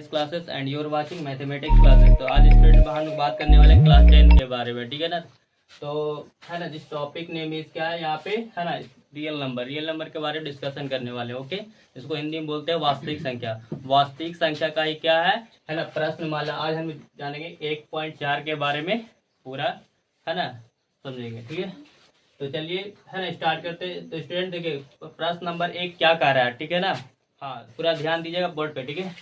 Classes and your watching mathematics classes. तो आज student हम लोग बात करने वाले क्लास 10 के बारे में, ठीक है ना। तो है ना, जिस टॉपिक नेम इज क्या है यहाँ पे, है ना, रियल नंबर के बारे में डिस्कशन करने वाले हैं। ओके, इसको हिंदी में बोलते हैं वास्तविक संख्या। वास्तविक संख्या का ही क्या है ना, प्रश्नमाला। आज हम जानेंगे 1.4 के बारे में पूरा, है ना, समझेंगे, ठीक है। तो चलिए, है ना, स्टार्ट करते हैं। तो स्टूडेंट देखिए, प्रश्न नंबर 1 क्या कह रहा है, ठीक है ना। हाँ, पूरा ध्यान दीजिएगा बोर्ड पे, ठीक है।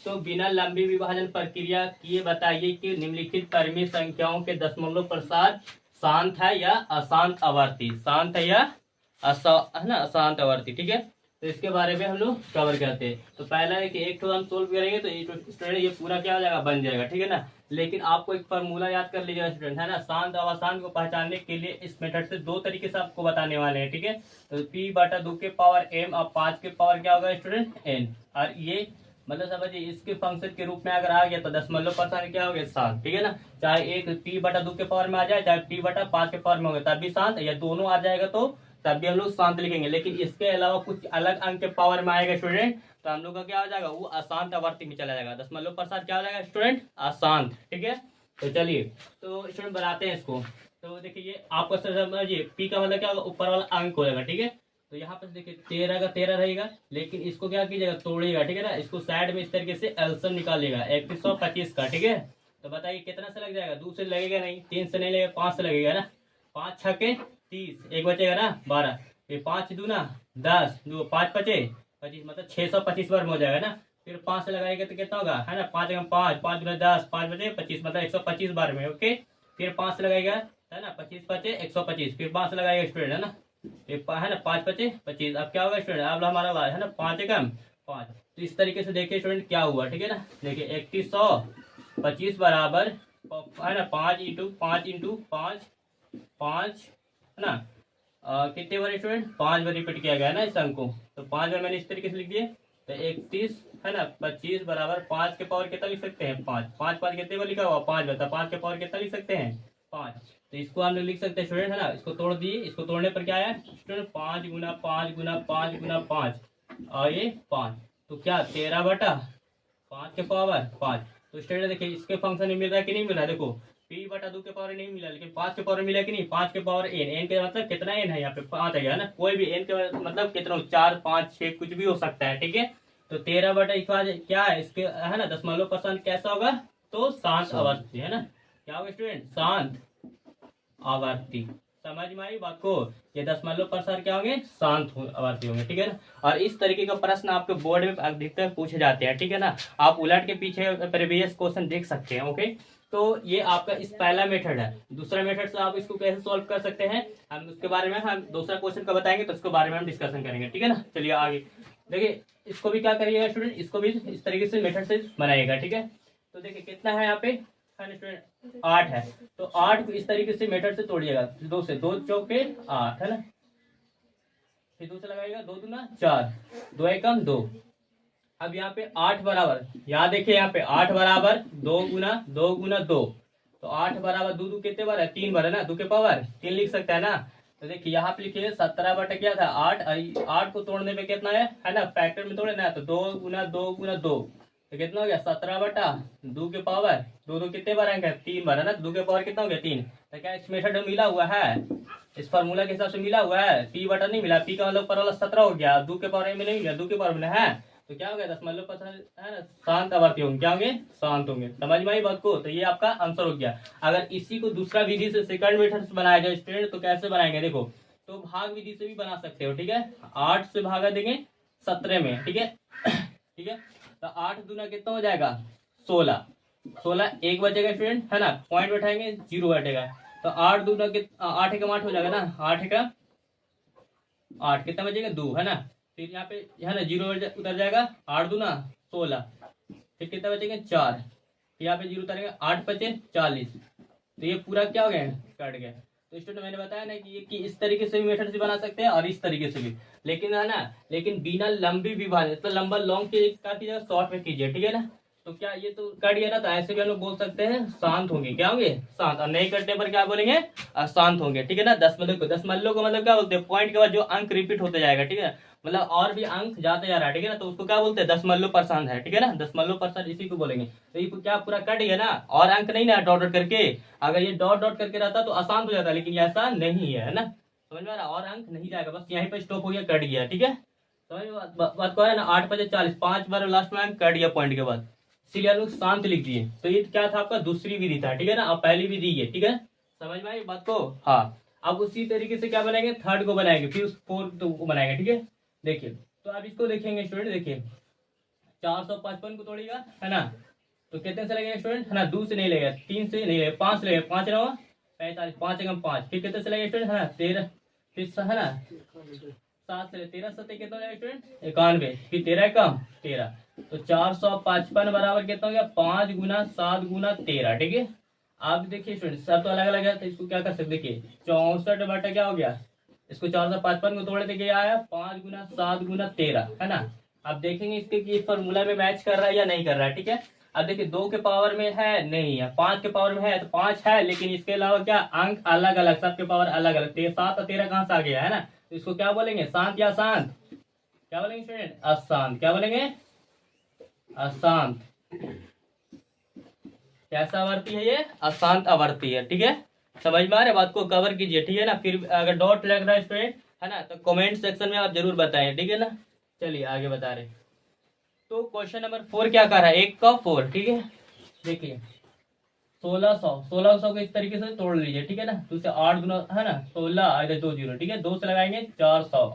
तो बिना लंबी विभाजन प्रक्रिया किए बताइए कि निम्नलिखित परिमित संख्याओं के दशमलव प्रसार शांत है या अशांत आवर्ती। शांत है या है ना, अशांत आवर्ती, ठीक है। तो इसके बारे में हम लोग कवर करते हैं। तो पहला है कि एक तो हम सोल्व करेंगे तो स्टूडेंट ये पूरा क्या हो जाएगा, बन जाएगा, ठीक है ना। लेकिन आपको एक फार्मूला याद कर लीजिएगा स्टूडेंट, है ना। शांत और अशांत को पहचानने के लिए इस मेथड से दो तरीके से आपको बताने वाले हैं, ठीक है। तो p/2 के पावर m और 5 के पावर क्या होगा स्टूडेंट, n। और ये मतलब समझिए, इसके फंक्शन के रूप में अगर आ गया तो दशमलव प्रसार क्या हो गया, शांत, ठीक है ना। चाहे एक p/2 के पावर में आ जाए, चाहे p/5 के पावर में हो गया तब भी शांत, या दोनों आ जाएगा तो तब भी हम लोग शांत लिखेंगे। लेकिन इसके अलावा कुछ अलग अंक के पावर में आएगा स्टूडेंट, तो हम लोग का क्या हो जाएगा, वो अशांत आवर्ती में चला जाएगा। दशमलव प्रसार क्या हो जाएगा स्टूडेंट, अशांत, ठीक है। तो चलिए, तो स्टूडेंट बनाते हैं इसको। तो देखिए, ये आपको समझिए, p का मतलब क्या होगा, ऊपर वाला अंक हो जाएगा, ठीक है। तो यहाँ पर देखिए 13 का 13 रहेगा, लेकिन इसको क्या कीजिएगा, तोड़िएगा, ठीक है ना। इसको साइड में इस तरीके से एलसीएम निकालिएगा 3125 का, ठीक है। तो बताइए कितना से लग जाएगा, 2 से लगेगा नहीं, 3 से नहीं लगेगा, 5 से लगेगा ना। 5 छके 30, एक बचेगा ना 12, फिर 5 दूना 10, 5 बचे 25, मतलब 625 बार में हो जाएगा ना। फिर 5 से लगाएगा तो कितना होगा, है ना, 5 5, 5 दूना 10, 5 बचे 25, मतलब 125 बार में। ओके, फिर 5 से लगाएगा, है ना, 25 बचे 125, फिर 5 से लगाएगा स्टूडेंट, है ना, है ना, 5 बचे 25। अब क्या होगा स्टूडेंट, अब हमारा वाला है ना 5 एकम 5। तो इस तरीके से देखिए स्टूडेंट क्या हुआ, ठीक है ना। देखिए 3125 बराबर, है ना, 5 इंटू 5 इंटू 5, 5, है ना, कितने बार स्टूडेंट, 5 बार रिपीट किया गया है ना इस अंक को। तो 5 बार मैंने इस तरीके से लिख दिए। तो 31, है ना, 25 बराबर 5 के पावर कितना लिख सकते हैं, 5। 5 5 कितने बार लिखा हुआ, 5 बता, 5 के पावर कितना लिख सकते हैं, 5। तो इसको हम लोग लिख सकते हैं स्टूडेंट, है ना। इसको तोड़ दिए, इसको तोड़ने पर क्या आया स्टूडेंट, 5 गुना 5 गुना 5 गुना 5, और ये 5, तो क्या 13/5 के पावर 5। तो स्टूडेंट देखिए, इसके फंक्शन में मिल रहा है कि नहीं मिल रहा है, देखो p/2 के पावर नहीं मिला, लेकिन 5 के पावर मिला कि नहीं, 5 के पावर n के मतलब कितना n है यहाँ पे, 5 है ना। कोई भी n के मतलब कितना, 4 5 6 कुछ भी हो सकता है, ठीक है। तो 13/5 क्या है इसके, है ना, दशमलव प्रसार कैसा होगा, तो शांत आवर्ती, है ना। क्या होगा स्टूडेंट, शांत आवर्ती। समझ में आई बात को, ये दशमलव प्रसार क्या होंगे, शांत आवर्ती होंगे, ठीक है ना। और इस तरीके का प्रश्न आपके बोर्ड में अधिकतर पूछे जाते हैं, ठीक है ना। आप उलट के पीछे प्रीवियस क्वेश्चन देख सकते हैं। ओके, तो ये आपका इस पहला मेथड है। दूसरा मेथड से आप इसको कैसे सॉल्व कर सकते हैं, हम उसके बारे में, हम दूसरा क्वेश्चन का बताएंगे तो उसके बारे में हम डिस्कशन करेंगे, ठीक है ना। चलिए आगे देखिए, इसको भी क्या करिएगा स्टूडेंट, इसको भी इस तरीके से मेथड से बनाइएगा, ठीक है। तो देखिए कितना है यहाँ पे, 8 है। तो 8 को इस तरीके से मेथड से तोड़िएगा, 2 से, 2 चौके 8, है ना। फिर 2 से लगाइएगा, 2 दूना 4, 2 एकम 2। अब यहाँ पे 8 बराबर, यहाँ देखिए यहाँ पे 8 बराबर 2 गुना 2 गुना 2। तो 8 बराबर 2 2 कितने बार है, 3 बार है ना, 2 के पावर 3 लिख सकता है ना। तो देखिए यहाँ पे लिखिए 17 बटा क्या था 8, 8 को तोड़ने पे कितना है ना, फैक्टर में तोड़े ना, तो 2 गुना 2 गुना 2, तो कितना हो गया 17/2 के पावर 2 2 कितने बार आएंगे, 3 बार है ना। 2 के पावर कितना हो गया 3। तो क्या इस मेथड में मिला हुआ है, इस फार्मूला के हिसाब से मिला हुआ है, p बटा नहीं मिला, p का मतलब ऊपर वाला 17 हो गया, 2 के पावर में नहीं मिला, 2 के पावर में है। तो क्या हो गया, दशमलव प्रसार, है ना, शांत आवर्ती होंगे, क्या होंगे, शांत होंगे। समझ में आई बात को, तो ये आपका आंसर हो गया। अगर इसी को दूसरा विधि से, सेकंड मेथड से बनाया जाए स्टूडेंट, तो कैसे बनाएंगे, देखो, तो भाग विधि से भी बना सकते हो, ठीक है। 8 से भागा देंगे 17 में, ठीक है ठीक है। तो 8 दूना कितना हो जाएगा, 16, 16 एक बचेगा स्टूडेंट, है ना, पॉइंट बैठाएंगे 0 बैठेगा। तो 8 दूना 8 एकम 8 हो जाएगा ना, 8 एकम 8 कितना बचेगा 2, है ना। फिर यहाँ पे, है ना, 0 उतर जाएगा, 8 दूना 16, फिर कितना बचेगा 4, यहाँ पे 0 उतरेगा, 8 बचे 40। तो ये पूरा क्या हो गया, कट गया। तो स्टूडेंट मैंने बताया ना कि ये कि इस तरीके से भी मेथड से बना सकते हैं और इस तरीके से भी, लेकिन है ना, लेकिन बिना लंबी विभाजन, तो लंबा लॉन्ग के का कीजिएगा, शॉर्ट में कीजिए, ठीक है ना। तो क्या ये तो कट गया ना, तो ऐसे भी हम लोग बोल सकते हैं शांत होंगे, क्या होंगे, शांत। और नहीं कटने पर क्या बोलेंगे, अशांत होंगे, ठीक है ना। दशमलव को मतलब क्या बोलते हैं, पॉइंट के बाद जो अंक रिपीट होते जाएगा, ठीक है, मतलब और भी अंक जाते जा रहा है, ठीक है ना, तो उसको क्या बोलते हैं, दशमलव प्रसंग है, ठीक है ना, दशमलव प्रसंग इसी को बोलेंगे। तो ये क्या पूरा कट गया ना, और अंक नहीं ना डॉट डॉट करके, अगर ये डॉट डॉट करके रहता तो आसान हो जाता, लेकिन ऐसा नहीं है ना, समझ में आ रहा, और अंक नहीं जाएगा, बस यहीं पर स्टॉप हो गया, कट गया, ठीक है, समझ में बात को है ना। 8×5 = 40, 5 बार लास्ट में अंक कट गया पॉइंट के बाद, इसीलिए लोग शांत लिख दिए। तो ये क्या था आपका दूसरी विधि था, ठीक है ना, अब पहली विधि है, ठीक है, समझ में आई बात को। हाँ, अब उसी तरीके से क्या बनाएंगे, थर्ड को बनाएंगे, फिर फोर्थ को बनाएंगे, ठीक है। देखिए तो अब इसको देखेंगे स्टूडेंट, देखिए 455 को तोड़ेगा है ना, तो कितने से लगेगा स्टूडेंट, है ना, 2 से नहीं लगेगा, 3 से नहीं लगेगा, 5 से लगेगा, 5 9 45, 5 एकम 5, फिर कितने से लगेगा स्टूडेंट, है ना 13, फिर है ना 7 से 13 7 कितना हो जाएगा स्टूडेंट, 91, फिर 13 एकम 13, तो 455 बराबर कितना हो गया, 5 गुना 7 गुना 13, ठीक है। आप देखिए स्टूडेंट सब तो अलग अलग है, तो इसको क्या कर सकते, देखिए 64 बटा क्या हो गया, इसको 455 को तोड़े थे, क्या आया 5 गुना 7 गुना 13, है ना। अब देखेंगे इसके कि फॉर्मूला में मैच कर रहा है या नहीं कर रहा है, ठीक है। अब देखिए 2 के पावर में है नहीं है, 5 के पावर में है तो 5 है, लेकिन इसके अलावा क्या अंक अलग अलग, सबके पावर अलग अलग, 7 और 13 कहाँ से आ गया, है ना, तो इसको क्या बोलेंगे, शांत या अशांत, क्या बोलेंगे स्टूडेंट, अशांत, क्या बोलेंगे, अशांत। कैसा आवर्ती है ये, अशांत आवर्ती है, ठीक है, समझ में आ रहा है, बात को कवर कीजिए, ठीक है ना। फिर अगर डॉट लग रहा है स्टूडेंट, है ना, तो कमेंट सेक्शन में आप जरूर बताएं, ठीक है ना। चलिए आगे बता रहे, तो क्वेश्चन नंबर 4 क्या कर रहा है, 1 का 4, ठीक है। देखिए 1600 को इस तरीके से तोड़ लीजिए, ठीक है ना, तो उसे 8 गुना है ना 16 इधर 2 0, ठीक है, 2 से लगाएंगे 400,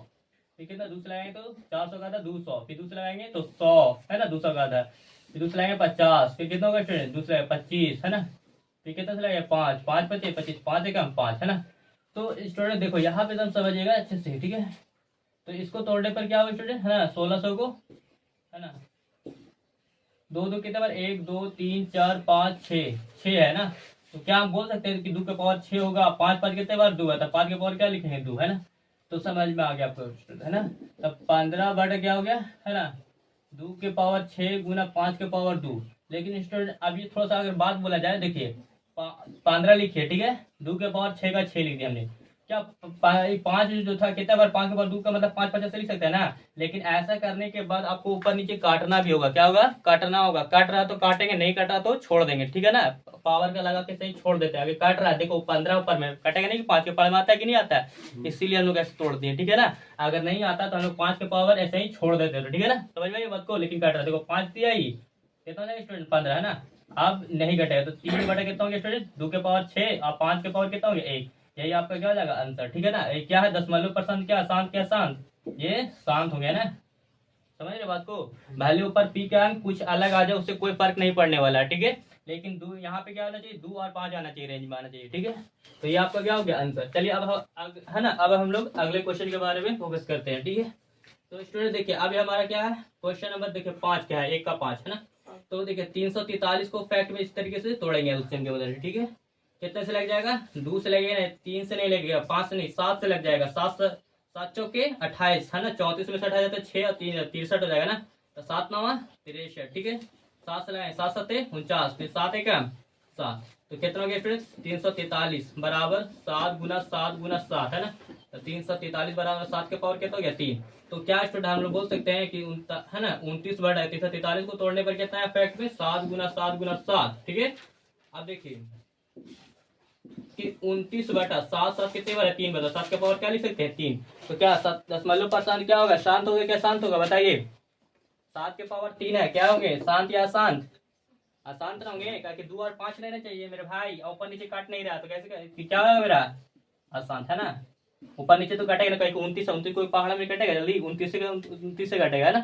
ठीक है ना, 2 से लगाएंगे तो 400 का आधा 200, फिर 2 से लगाएंगे तो 100, है ना, 200 का आधा, फिर 2 से लगाएंगे 50, फिर कितना होगा स्टूडेंट, 2 से लगाएंगे 25, है ना, फिर कितना से लगाएंगे 5, 5 25 25, 5 एकम 5, है ना। तो स्टूडेंट देखो यहाँ पे एकदम समझिएगा अच्छे से, ठीक है, तो इसको तोड़ने पर क्या होगा स्टूडेंट, है ना 1600 को, है ना, 2 2 कितने बार, 1 2 3 4 5 6 6 है ना, तो क्या हम बोल सकते हैं कि 2 के पावर 6 होगा, 5 5 कितने बार 2 है, तो 5 के पावर क्या लिखेंगे 2, है ना, तो समझ में आ गया आपको स्टूडेंट, है ना। तब 15 बटा क्या हो गया, है ना 2 के पावर 6 गुना 5 के पावर 2, लेकिन स्टूडेंट अभी थोड़ा सा अगर बात बोला जाए, देखिए 15 लिखिए, ठीक है, 2 के पावर 6 का 6 लिख दिया हमने, क्या 5 जो था कितना बार, 5 के पावर 2 का मतलब 5 50 से लिख सकते हैं ना, लेकिन ऐसा करने के बाद आपको ऊपर नीचे काटना भी होगा, क्या होगा, काटना होगा, काट रहा तो काटेंगे, नहीं काटा तो छोड़ देंगे, ठीक है ना, पावर का लगा के सही छोड़ देते हैं, अभी काट रहा है देखो 15 ऊपर में कटेगा नहीं, 5 के पावर में आता है कि नहीं आता है, इसीलिए हम लोग ऐसे तोड़ दिए, ठीक है ना। अगर नहीं आता तो हम लोग 5 के पावर ऐसे ही छोड़ देते हैं, ठीक है ना, समझ में बात को, लेकिन काट रहा देखो 5 दिया ही कितना हो जाएगा स्टूडेंट 15, है ना। अब नहीं कटेगा तो 3 बटे कितना होंगे स्टूडेंट, 2 के पावर 6 और 5 के पावर कितना होंगे 1, यही आपका क्या हो जाएगा आंसर, ठीक है ना। ये क्या है, दशमलव प्रसंग, क्या शांत, क्या शांत, ये शांत हो गया ना, समझ रहे बात को। वैल्यू ऊपर पी का अंक कुछ अलग आ जाए उससे कोई फर्क नहीं पड़ने वाला, ठीक है, लेकिन 2 यहाँ पे क्या होना चाहिए, 2 और 5 आना चाहिए, रेंज में आना चाहिए, ठीक है। तो ये आपका क्या हो गया आंसर। चलिए अब है ना, अब हम लोग अगले क्वेश्चन के बारे में फोकस करते हैं, ठीक है। तो स्टूडेंट देखिए अभी हमारा क्या है क्वेश्चन नंबर, देखिए 5 क्या है, 1 का 5, है ना। तो देखिए 343 को फैक्ट में इस तरीके से तोड़ेंगे एलसीएम के बदले, ठीक है। कितने से लग जाएगा, 2 से लगेगा, 3 से नहीं लगेगा, 5 से नहीं 7 से लग जाएगा, 7 चौके 28, है ना, 34 में से 28 जाता है 6 और 3 63 हो जाएगा ना, तो 7 9 63, ठीक है। 7 से लगाए 7 7 49, फिर 7 1 7, तो कितना हो गया स्टूडेंट 343 बराबर 7 गुना 7 गुना 7, है ना, तो 343 बराबर 7 के पावर कितना हो गया 3। तो क्या स्टूडेंट हम लोग बोल सकते हैं कि है ना 29 बटा 343 को तोड़ने पर कितना है फैक्ट में 7 गुना 7 गुना 7, ठीक है। अब देखिए कि 29 बटा 7 7 कितने बार है 3 बटा 7 के पावर क्या लिख सकते हैं 3, तो क्या दशमलव प्रसंग क्या होगा, शांत होगा क्या शांत होगा बताइए, 7 के पावर 3 है, क्या होंगे शांत या अशांत, अशांत होंगे, क्योंकि 2 और 5 रहना चाहिए मेरे भाई, ऊपर नीचे काट नहीं रहा तो कैसे क्या होगा मेरा अशांत, है ना। ऊपर नीचे तो कटेगा ना, कहीं 29 कोई पहाड़ में कटेगा जल्दी, 29 से कटेगा, है ना,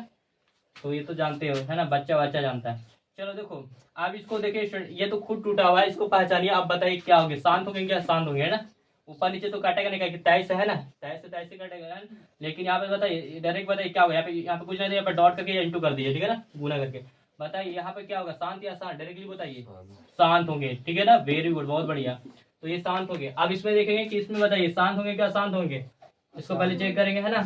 तो ये तो जानते हो, है ना, बच्चा जानता है। चलो देखो आप इसको देखिए, ये तो खुद टूटा हुआ है, इसको पहचानिए, आप बताइए क्या होंगे, शांत होंगे क्या शांत होंगे, है ना। ऊपर नीचे तो काटेगा नहीं, क्या 23 है ना, 23 से कटेगा है, लेकिन यहाँ पे बताइए डायरेक्ट बताइए क्या होगा, यहाँ पे कुछ नहीं, यहाँ पे डॉट करके इंटू कर दीजिए, ठीक है ना, गुना करके बताइए यहाँ पे क्या होगा, शांत या शांत, डायरेक्टली बताइए, शांत होंगे, ठीक है ना, वेरी गुड बहुत बढ़िया। तो ये शांत होंगे। अब इसमें देखेंगे कि इसमें बताइए शांत होंगे क्या शांत होंगे, इसको पहले चेक करेंगे, है ना।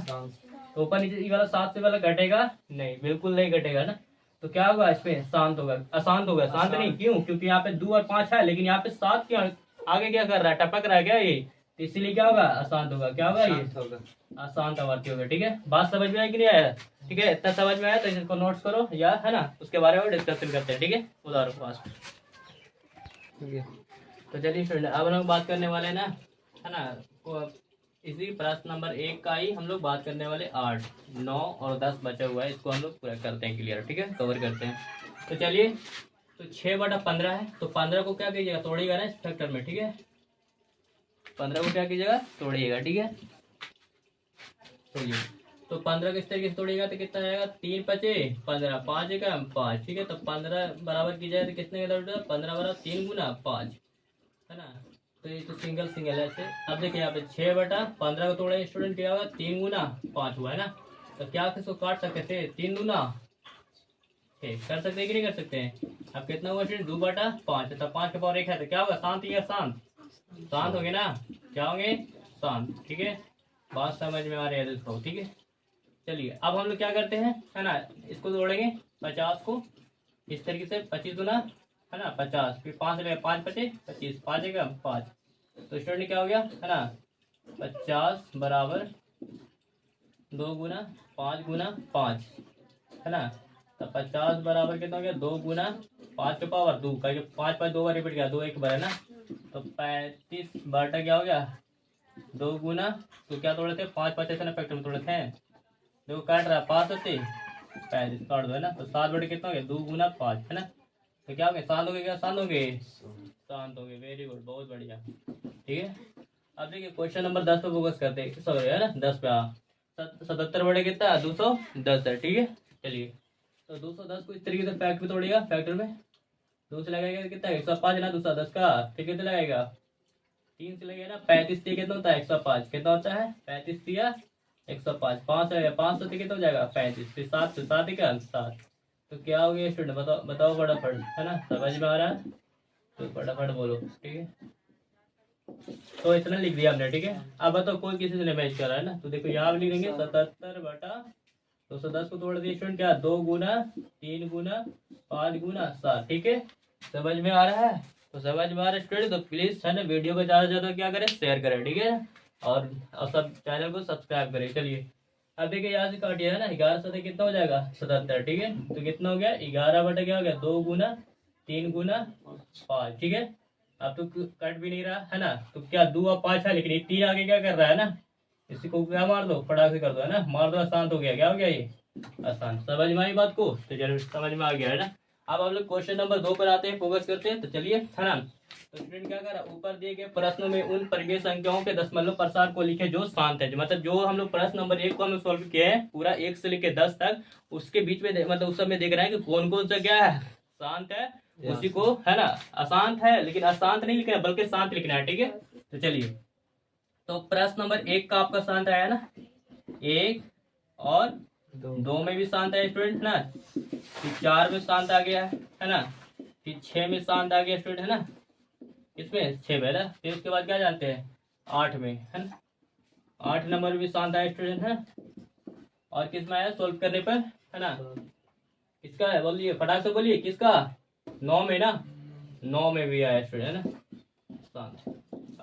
तो ऊपर नीचे वाला 7 से वाला घटेगा नहीं, बिल्कुल नहीं घटेगा ना, तो क्या होगा इसमें शांत होगा, अशांत होगा, शांत नहीं, क्यों, क्योंकि यहाँ पे 2 और 5 है, लेकिन यहाँ पे 7 क्या आगे क्या कर रहा है, टपक रहा है क्या, ये तो इसीलिए क्या होगा, अशांत होगा। क्या होगा, ये अशांत आवर्ती होगा। ठीक है, बात समझ में आया कि नहीं आया? ठीक है, इतना समझ में आया तो इसको नोट्स करो या है ना, उसके बारे में डिस्कशन करते हैं। ठीक है, उदाहरण फास्ट। ठीक है, तो चलिए स्टूडेंट, अब हम लोग बात करने वाले हैं ना, है ना, इसी प्रश्न नंबर 1 का ही हम लोग बात करने वाले। 8, 9 और 10 बचा हुआ है, इसको हम लोग पूरा करते हैं क्लियर। ठीक है, कवर करते हैं। तो चलिए, तो 6/15 है, तो 15 को क्या कीजिएगा, तोड़िएगा ना इस फैक्टर में। ठीक है, 15 को क्या कीजिएगा, तोड़िएगा। ठीक है, चलिए, तो 15 किस तरीके से तोड़िएगा तो कितना आएगा, 3 पचे 15, 5 एक 5। ठीक है, तो 15 बराबर की जाए तो कितने का 15 बराबर 3 गुना 5, है ना। तो ये तो सिंगल सिंगल है ऐसे। अब देखिए यहाँ पे 6/15 को तोड़े स्टूडेंट, क्या होगा, 3 गुना 5 हुआ, है ना। तो क्या इसको काट सकते थे, 3 दूना 6 कर सकते हैं कि नहीं कर सकते हैं। अब कितना हुआ स्टूडेंट, 2/5, तो 5 के पावर 1 है, तो क्या होगा, शांत ही है, शांत शांत होंगे ना, क्या होंगे, शांत। ठीक है, बात समझ में आ रही है दोस्तों। ठीक है, चलिए अब हम लोग क्या करते हैं, है ना, इसको तोड़ेंगे 50 को इस तरीके से, 25 गुना, है ना, 50, फिर 5 लगेगा, 5 पचे 25, 5 एक 5। तो स्टूडेंट क्या हो गया, है ना, 50 बराबर 2 गुना 5 गुना 5, है ना। तो 50 बराबर कितना हो गया, 2 गुना 5 के पावर 2, करके 5 5 2 बार रिपीट किया, 2 एक बार, है ना। तो 35 बटा क्या हो गया, 2 गुना, तो क्या तोड़े थे, 5 5 ऐसे ना फैक्टर में तोड़े थे, देखो काट रहा, 5 होते 35 काट दो, है ना। तो 7 बटे कितना हो गया, 2 गुना 5, है ना। तो क्या हो गया, शांत हो गया, क्या शांत हो गए, शांत हो गए। वेरी गुड, बहुत बढ़िया। ठीक है, अब देखिए क्वेश्चन नंबर 10 पे फोकस करते हैं, सॉरी है ना, 10 पे। 77 बटे कितना, 210 है। ठीक है, चलिए, तो 210 को इस तरीके से फैक्टर में तोड़ेगा, फैक्टर में 2 से लगाएगा कितना है, 105 है ना, 210 का, फिर कितने लगाएगा, 3 से लगेगा ना, 35 से कितना होता है, 105 कितना होता है, 35 दिया 105, 5 लगेगा, 500 से कितना हो जाएगा, 35, फिर 7 से 7 का 7। तो क्या हो गया स्टूडेंट, बताओ बताओ फटाफट, है ना, समझ में आ रहा है तो फटाफट बोलो। ठीक है, तो इतना लिख दिया हमने। ठीक है, अब बताओ कोई किसी से मैच कर रहा है ना, तो देखो यहाँ लिख देंगे 77/210 को तोड़ दिए स्टूडेंट, क्या 2 गुना 3 गुना 5 गुना 7। ठीक है, समझ में आ रहा है, तो समझ में आ रहा है स्टूडेंट, तो प्लीज है ना वीडियो को ज्यादा से ज्यादा क्या करें, शेयर करें। ठीक है, और सब चैनल को सब्सक्राइब करें। चलिए, अब देखिए यहाँ से काटिए, है ना, 11 से कितना हो जाएगा, 77। ठीक है, तो कितना हो गया, 11 बटे क्या हो गया, 2 गुना 3 गुना 5। ठीक है, अब तो कट भी नहीं रहा, है ना, तो क्या 2 और 5 है, लेकिन ये 3 आगे क्या कर रहा है ना, इसी को क्या मार दो, फटाक से कर दो, है ना, मार दो, आसान हो गया। क्या हो गया ये, आसान। समझ में आई बात को, तो चलो समझ में आ गया, है ना। अब हम लोग क्वेश्चन नंबर 2 पर आते हैं, फोकस करते हैं। तो चलिए, है ना, तो स्टूडेंट क्या कर रहा है, ऊपर दिए गए प्रश्नों में उन परिमेय संख्याओं के दशमलव प्रसार को लिखे जो शांत है। मतलब जो हम लोग प्रश्न नंबर 1 को हम लोग सोल्व किए हैं, पूरा 1 से लेकर 10 तक, उसके बीच में मतलब उस समय देख रहे हैं कि कौन कौन सा क्या है, शांत है, उसी को, है ना, अशांत है, लेकिन अशांत नहीं लिखना है बल्कि शांत लिखना है। ठीक है, तो चलिए, तो प्रश्न नंबर 1 का आपका शांत आया ना, 1 और 2 में भी शांत है स्टूडेंट, है ना, फिर 4 में शांत आ गया, है ना, फिर 6 में शांत आ गया स्टूडेंट, है ना, इसमें 6 में ना, फिर उसके बाद क्या जानते हैं, 8 में, है ना, 8 नंबर भी शांत आया स्टूडेंट, है। और किस में आया सोल्व करने पर, है ना, किसका है बोलिए, फटाक से बोलिए, किसका, 9 में ना, 9 में भी आया स्टूडेंट, है ना, शांत।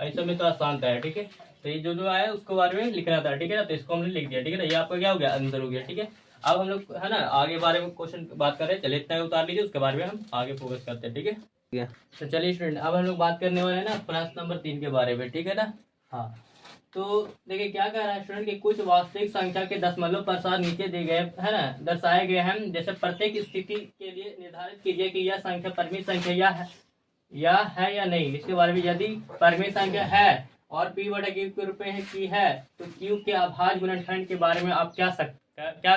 ऐसे में तो शांत आया। ठीक है, तो ये जो जो आया उसके बारे में लिखना था। ठीक है ना, तो इसको हमने लिख दिया। ठीक है ना, ये आपका क्या हो गया, आंसर हो गया। ठीक है, अब हम लोग, है ना, आगे बारे में क्वेश्चन बात कर रहे हैं, चलिए इतना ही उतार लीजिए, उसके बारे में हम आगे फोकस करते हैं। ठीक है, तो चलिए स्टूडेंट, अब हम लोग बात करने वाले हैं ना प्रश्न नंबर 3 के बारे में। ठीक है ना, हाँ, तो देखिए क्या कह रहा है स्टूडेंट कि कुछ वास्तविक संख्या के दशमलव प्रसार नीचे दिए गए, है ना, दर्शाए गए हैं। जैसे प्रत्येक स्थिति के लिए निर्धारित कीजिए कि यह संख्या परिमेय संख्या या नहीं। इसके बारे में, यदि परिमेय संख्या है और p बटा q के रूप में की है, तो q के अभाज्य गुणनखंड के बारे में आप क्या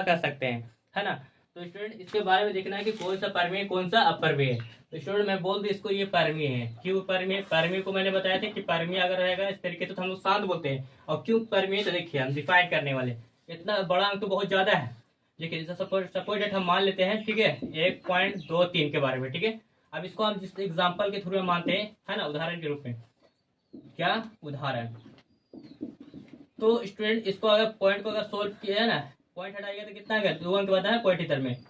कर सकते हैं, है ना। तो स्टूडेंट इसके बारे में देखना है कि कौन सा परिमेय कौन सा अपरिमेय है। तो स्टूडेंट मैं बोल दूं इसको, ये परिमेय है। क्यों परिमेय को मैंने बताया था कि परिमेय अगर रहेगा इस तरीके से तो हम लोग शांत बोलते हैं। और क्यों परिमेय, तो देखिए हम डिफाइन करने वाले, इतना बड़ा अंक तो बहुत ज्यादा है, लेकिन सपोज डेट हम मान लेते हैं। ठीक है, 1.23 के बारे में। ठीक है, अब इसको हम जिस एग्जाम्पल के थ्रू में मानते हैं, है ना, उदाहरण के रूप में। क्या उदाहरण, तो स्टूडेंट इसको अगर पॉइंट को अगर सोल्व किया है ना, पॉइंट हटाएगा तो कितना आएगा, 2 अंक बताया पॉइंट इधर में, तो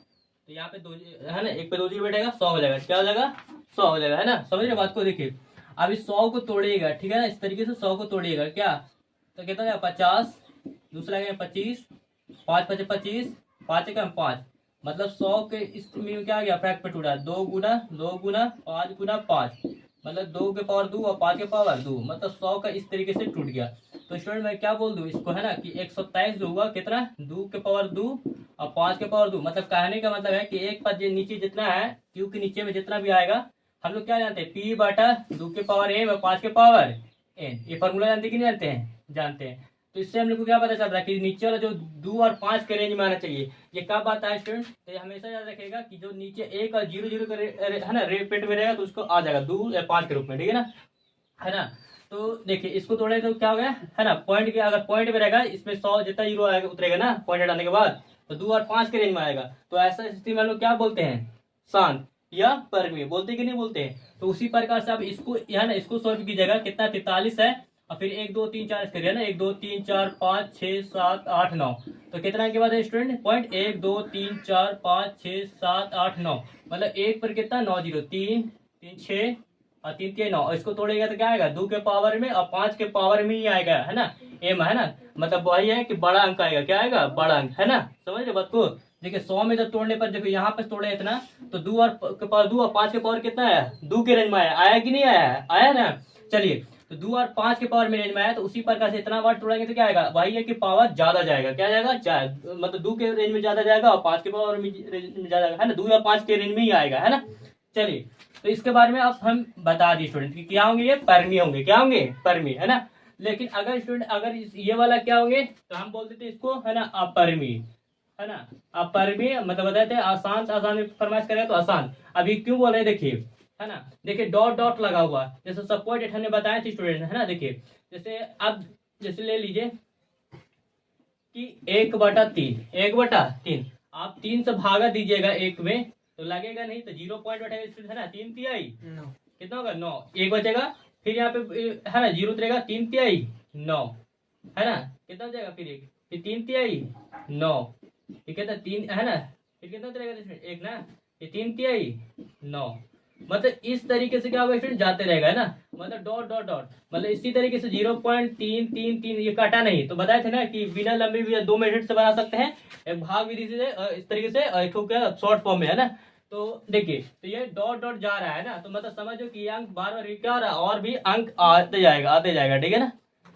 यहाँ पे 2, है ना, 1 पे 2 जीरो बैठेगा, 100 हो जाएगा। क्या हो जाएगा, 100 हो जाएगा, है ना। समझ रहे बात को, देखिए अब इस 100 को तोड़िएगा, ठीक है ना, इस तरीके से 100 को तोड़िएगा क्या, तो कितना है 50, दूसरा क्या 25, 5 5 25, 5 का 5, मतलब 100 के इसमें क्या आ गया फैक्ट पे टूटा, 2 गुना 5 गुना 5, मतलब 2 के पावर 2 और 5 के पावर 2, मतलब 100 का इस तरीके से टूट गया। तो स्टूडेंट मैं क्या बोल दूं इसको, है ना, कि 127 जो हुआ कितना, 2 के पावर 2 और 5 के पावर 2, मतलब कहने का मतलब है कि एक पर नीचे जितना है, क्यू के नीचे में जितना भी आएगा, हम लोग क्या जानते हैं, पी बटा 2 के पावर एम और 5 के पावर एन, ये फॉर्मूला जानते कि नहीं जानते हैं, जानते हैं। तो इससे हम लोग को क्या पता चल रहा है कि नीचे वाला जो 2 और 5 के रेंज में आना चाहिए। ये कब आता है स्टूडेंट, तो हमेशा याद रखेगा कि जो नीचे 1 और 0 0 है ना रिपीट में रहेगा तो उसको आ जाएगा 2 या 5 के रूप में, ठीक है ना। तो देखिए इसको तोड़े तो क्या हो गया, है ना, पॉइंट के अगर पॉइंट में रहेगा इसमें 100 जितना जीरो आएगा उतरेगा ना पॉइंट हटाने के बाद, तो 2 और 5 के रेंज में आएगा। तो ऐसा स्थिति में हम लोग क्या बोलते हैं, शांत या परमीय, बोलते कि नहीं बोलते हैं। तो उसी प्रकार से अब इसको है ना, इसको सॉल्व कीजिएगा, कितना 43 है और फिर 1 2 3 4 करिए ना, 1 2 3 4 5 6 7 8 9, तो कितना के बाद है स्टूडेंट पॉइंट, 1 2 3 4 5 6 7 8 9, मतलब 1 पर कितना 9 0 3 3 6 और 3 3 9, इसको तोड़ेगा तो क्या आएगा 2 के पावर में और 5 के पावर में ही आएगा, है ना, एम, है ना, मतलब वही है कि बड़ा अंक आएगा, क्या आएगा बड़ा अंक, है ना, समझ रहे बात को। देखिए 100 में जब तोड़ने पर देखो यहाँ पे तोड़े इतना, तो 2 और के पावर 2 और 5 के पावर कितना है, 2 के रेंज में आया, आया कि नहीं आया, आया ना। चलिए तो 2 और 5 के पावर में रेंज में आया, तो उसी प्रकार से इतना बार तोड़ेंगे तो क्या आएगा, वही है कि पावर ज्यादा जाएगा, क्या जाएगा मतलब 2 के रेंज में ज्यादा जाएगा और 5 के पावर में रेंज में ज्यादा, है ना, 2 या 5 के रेंज में ही आएगा, है ना। चलिए तो इसके बारे में अब हम बता दिए स्टूडेंट कि क्या होंगे, ये परमीय होंगे, क्या होंगे परमीय, है ना। लेकिन अगर स्टूडेंट अगर ये वाला क्या होंगे तो हम बोल देते इसको, है ना, अपरमीय, है ना, अपरमीय मतलब बताते हैं आसान, आसान फरमाइश करें तो आसान। अभी क्यों बोल रहे हैं देखिए, है ना, देखिए डॉट डॉट लगा हुआ, जैसे सपोर्ट हमने बताया थी स्टूडेंट, है ना, देखिए जैसे अब जैसे ले लीजिए कि 1/3 आप 3 से भागा दीजिएगा 1 में तो लगेगा नहीं, तो 0 पॉइंट बैठेगा, है ना, 3 तिहाई कितना होगा 9, 1 बचेगा, फिर यहाँ पे है ना 0 उतरेगा, 3 तिहाई 9, है ना, कितना हो जाएगा फिर 1, फिर 3 तिहाई 9, ठीक है, तो 3 है ना, फिर कितना उतरेगा इसमें 1 ना, ये 3 तिहाई 9, मतलब इस तरीके से क्या होगा स्टूडेंट जाते रहेगा, है ना, मतलब डॉट डॉट डॉट, मतलब इसी तरीके से 0.333 ये काटा नहीं, तो बताए थे ना कि बिना लंबी भी 2 मिनट से बना सकते हैं, एक भाग विधि से इस तरीके से, एक क्या शॉर्ट फॉर्म में, है ना। तो देखिए तो ये डॉट डॉट जा रहा है ना, तो मतलब समझो कि ये अंक बार बार क्या हो रहा है, और भी अंक आते जाएगा, ठीक है ना,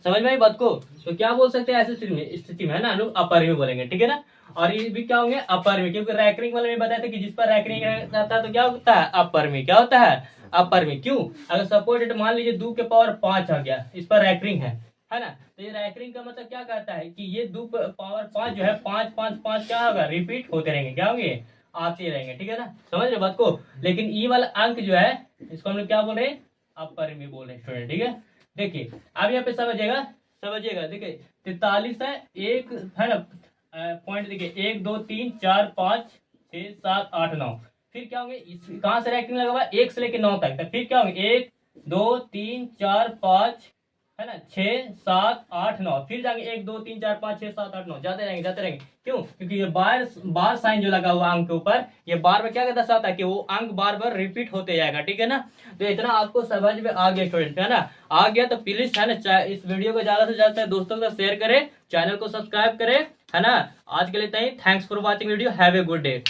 समझ में आई बात को। तो क्या बोल सकते हैं ऐसे स्थिति में है ना, हम लोग अपरमीय बोलेंगे, ठीक है ना। और ये भी क्या होंगे अपरमीय, क्योंकि रैंकरिंग वाले में बताया था कि जिस पर रैंकरिंग रहता है तो क्या होता है अपरमीय, क्या होता है अपरमीय। क्यों, अगर सपोज मान लीजिए 2 के पावर 5 आ गया, इस पर रैंकरिंग है ना, तो ये रैंकरिंग का मतलब क्या कहता है कि ये 2 पावर 5 जो है 5 5 5 क्या होगा रिपीट होते रहेंगे, क्या होंगे आते रहेंगे, ठीक है ना, समझ रहे बात को। लेकिन ई वाला अंक जो है इसको हम लोग क्या बोल रहे हैं अपरमीय बोल रहे हैं स्टूडेंट, ठीक है। देखिए अब यहाँ पे समझिएगा देखिए 43 है, एक है ना पॉइंट, देखिए 1 2 3 4 5 6 7 8 9, फिर क्या होंगे कहाँ से रैंकिंग लगा हुआ है 1 से लेके 9 तक, फिर क्या होंगे 1 2 3 4 5 है ना 6 7 8 9, फिर जाएंगे 1 2 3 4 5 6 7 8 9, जाते रहेंगे। क्यों, क्योंकि ये बार साइन जो लगा हुआ अंक के ऊपर, ये बार बार क्या दर्शाता है कि वो अंक बार बार रिपीट होते जाएगा, ठीक है ना। तो इतना आपको समझ में आ गया स्टूडेंट, है ना, आ गया तो प्लीज है ना इस वीडियो को ज्यादा से ज्यादा दोस्तों के साथ शेयर करें, चैनल को सब्सक्राइब करें, है ना। आज के लिए इतना ही, thanks for watching video, have a good day.